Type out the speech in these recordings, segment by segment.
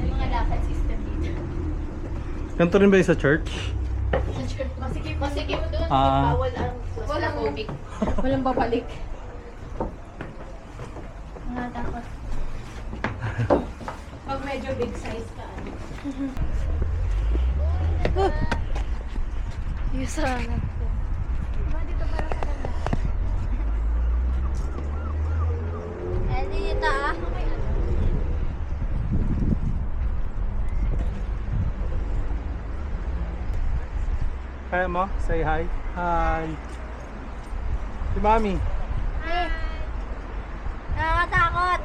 mga lakad system dito. Ganito rin ba yung sa church? Masikip doon. Ah. Bawal ang claustrophobic. Walang babalik. Nakatakot. Pag medyo big size ka. Yung sana po. Diba dito parang sa ganda? Eh, dito ah. Kaya mo? Say hi. Hi. Si Mami. Ay. Nakakatakot.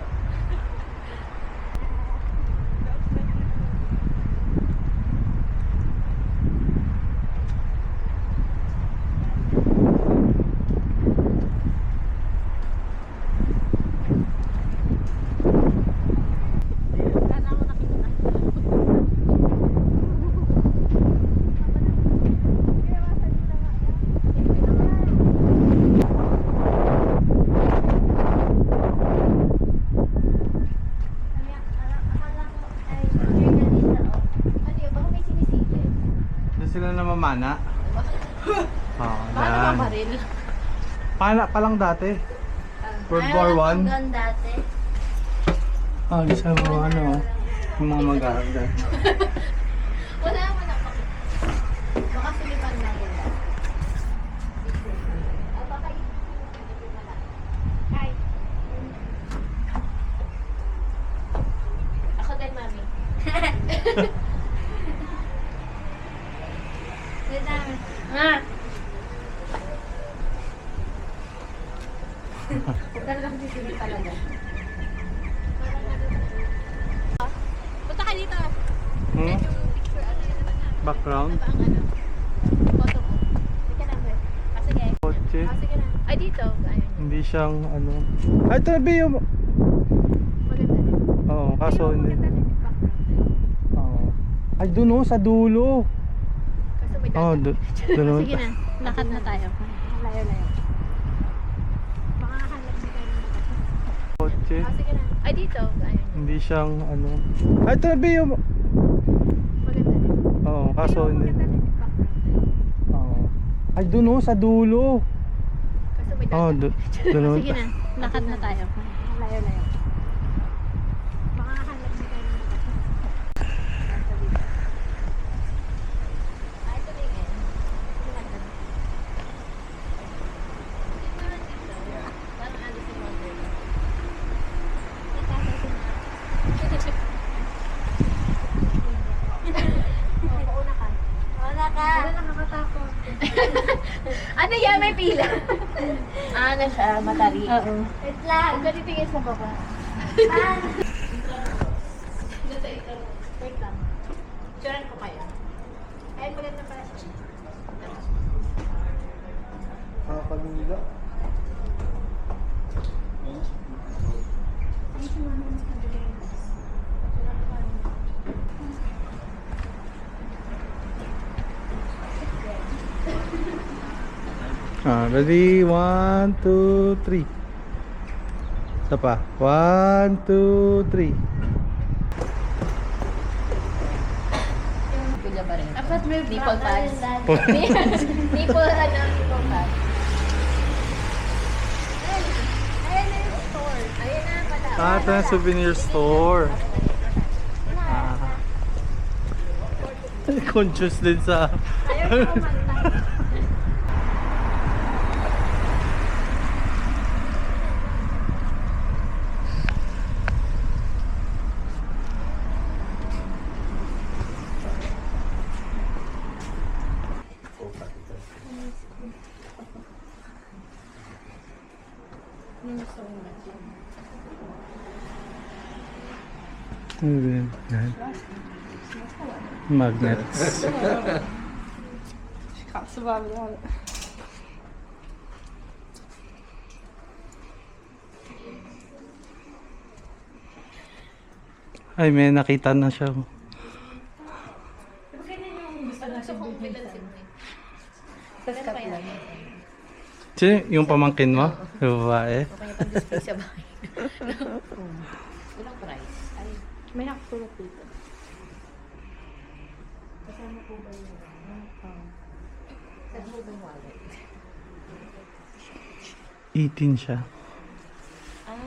Ano yun? Baka may sinisigil. Doon sila namamana. Oo, Baka yan. namamaril. Pana pa lang dati. World War I. Hanggang dati. Ah, isa mo ano, yung mga mag-aaral. Wala naman ako. Baka sulipan na yun. Ah, baka yun. Hi. Ako din, mami. Wait lang. Ah! Talagang sisili talaga. Punta ka dito. Hmm? Picture, ano yun naman na. Background? Ano ba ang ano? Photo mo. Sige na, Bert. Ah, sige. Kotse. Ah, sige na. Ay, dito. Ayun. Hindi siyang ano. Ay, ito na ba yung... Maganda din. Oo, kaso Ayun, hindi. maganda din yung background. Oo. Ay, doon oh, sa dulo. Kaso may Oo, data. doon. Sige na. Lakad na tayo. Layo-layo. Baka hanap mo tayo ng lakad. Kotse. Ah, sige na. Ay, dito. Ayun. Hindi siyang ano. Ay, ito na ba yung... Maganda din. Oo, kaso Ayun, hindi. maganda din yung background. Oo. Ay, doon oh, sa dulo. Kaso may data. Oo, doon. Sige na. Lakad na tayo. Layo-layo. Baka hanap mo tayo ng lakad. Ah, ito din eh. Maganda. Tingnan dito. Parang Alice in Wonderland. Pauna ka. Wala ka. Wala, nakakatakot. Ano yan? May pila. Ano siya? Matari. Oo. Wait lang. Huwag ka titingin sa baba. Ah. Wait lang. Turan ko kaya. Ayun, maganda pala siya. Nakapagmula. Ah, ready? 1, 2, 3. Isa pa. 1, 2, 3. Kuya ba rin? Dapat may nipple pads. Pads. Nipple, ano, nipple pads. Ayun na yung store. Ayun na pala. Ah, ito yung souvenir store. Ah. Conscious din sa... Ayaw ko kumanta. Ano ba yan? Yan. Magnets. Ay, may nakita na siya. Gusto kong bilansin mo eh. Sa Scotland. Sino yung pamangkin mo? Babae. O kaya pang-display sa bahay. Ilang price? Ay, may nakasulot dito. Kasama po ba yung saan po ba yung wallet? 18 siya.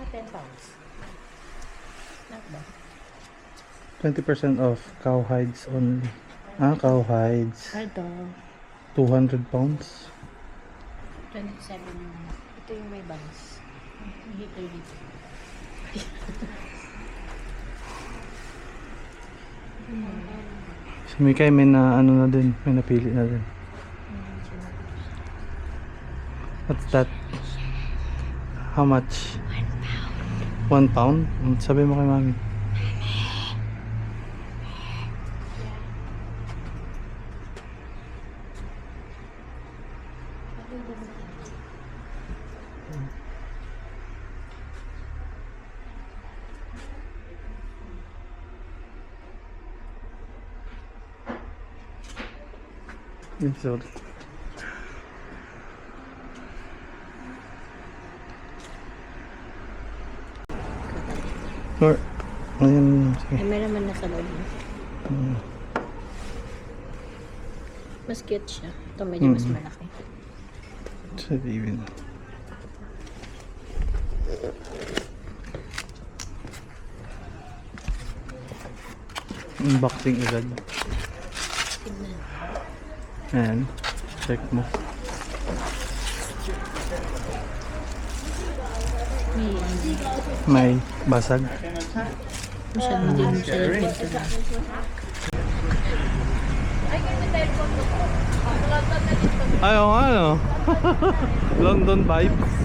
10 pounds. Not bad. 20% off. Cow hides only. Cow hides. Ito. 200 pounds. 27. Ito yung may bangs. May heater dito. Si Mikay may na ano na din. May napili na din. What's that? How much? 1 pound. Sabi mo kay mami. Sorry. Or, ayun, sige. Ay, may naman nasa loob. Mas cute siya. Ito medyo mas malaki. Sa even. Unboxing agad. Tignan. Ayan. Check mo. May basag. Masyadong hindi mo siya nagpinto. Ayaw nga no. London vibes.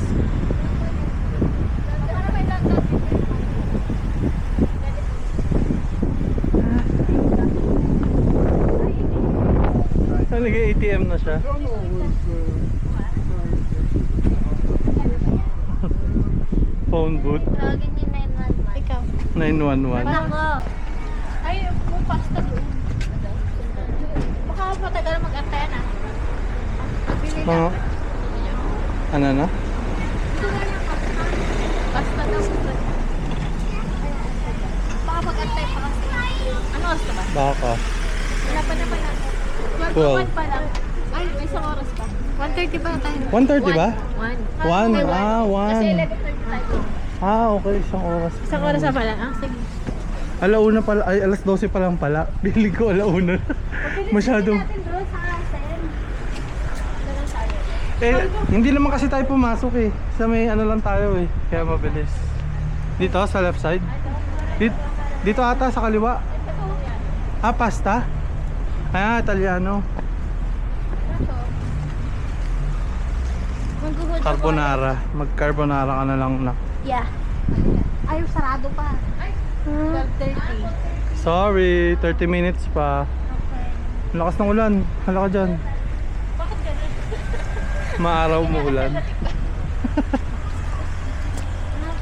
Nag-ATM na siya. Phone booth. Tawagin niyo 911. Ikaw. 911. Ako. Ay, may pasta doon. Baka matagal mag-antena. Bili ka. Oo. Ano na? Pasta daw. Baka mag-antay pa kasi. Ano oras ka ba? Baka. Wala pa naman ako. 12. 12 pa lang. Ay, may isang oras pa. 1:30 pa na tayo. 1:30 ba? 1. 1? Kasi 1. 11:30 tayo. Okay. Isang oras. Isang oras na pa lang. Sige. Alauna pala, ay alas 12 pa lang pala. Bili ko alauna. Masyadong. natin doon sa Asen. Hindi naman kasi tayo pumasok eh. Sa may ano lang tayo eh. Kaya mabilis. Dito sa left side. Dito ata sa kaliwa. Pasta? Italiano. Carbonara. Mag-carbonara ka na lang na. Yeah. Ay, sarado pa. 12:30. Sorry, 30 minutes pa. Okay. Ang lakas ng ulan. Hala ka dyan. Bakit ganun? Maaraw mo ulan. Ano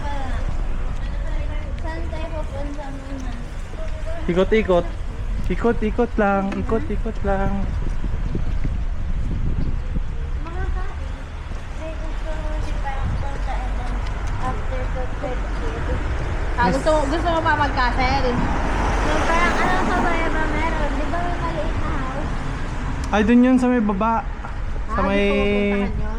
pa? Saan tayo pupunta muna? Ikot-ikot. Ikot-ikot lang. Ikot-ikot lang. Mga kami. Ay, gusto mo si parang punta and then after 12:30. Gusto mo pa mag-castle? So, parang ano ka ba yung meron? Di ba may maliit na house? Ay, dun yun sa may baba. Sa may... Gusto mo puntahan yun?